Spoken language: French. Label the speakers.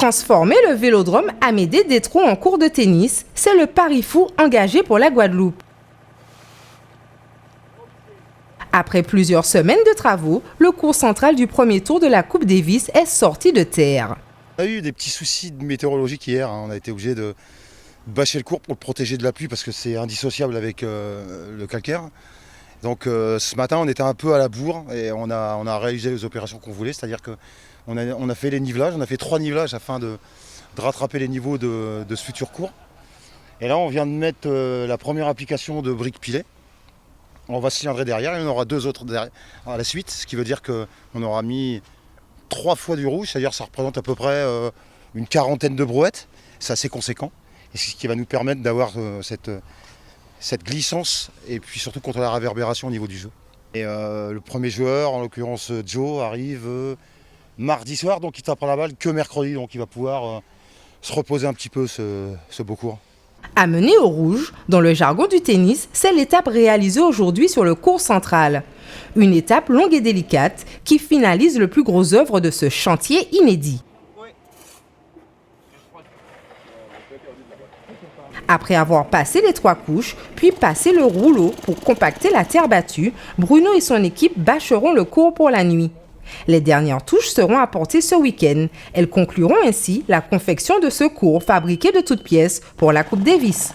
Speaker 1: Transformer le vélodrome Amédée Détro en court de tennis, c'est le pari fou engagé pour la Guadeloupe. Après plusieurs semaines de travaux, le court central du premier tour de la Coupe Davis est sorti de terre.
Speaker 2: On a eu des petits soucis météorologiques hier, on a été obligé de bâcher le court pour le protéger de la pluie parce que c'est indissociable avec le calcaire. Donc ce matin on était un peu à la bourre et on a réalisé les opérations qu'on voulait, c'est-à-dire qu'on a fait les nivelages, on a fait 3 nivelages afin de rattraper les niveaux de ce futur court. Et là on vient de mettre la première application de briques pilées. On va cylindrer derrière et on aura 2 autres derrière, à la suite, ce qui veut dire qu'on aura mis 3 fois du rouge, c'est-à-dire que ça représente à peu près une quarantaine de brouettes, c'est assez conséquent. Et c'est ce qui va nous permettre d'avoir cette glissance et puis surtout contre la réverbération au niveau du jeu. Et le premier joueur, en l'occurrence Joe, arrive mardi soir, donc il tapera la balle que mercredi, donc il va pouvoir se reposer un petit peu ce beau court.
Speaker 1: Amené au rouge, dans le jargon du tennis, c'est l'étape réalisée aujourd'hui sur le court central. Une étape longue et délicate qui finalise le plus gros œuvre de ce chantier inédit. Après avoir passé les 3 couches, puis passé le rouleau pour compacter la terre battue, Bruno et son équipe bâcheront le court pour la nuit. Les dernières touches seront apportées ce week-end. Elles concluront ainsi la confection de ce court fabriqué de toutes pièces pour la Coupe Davis.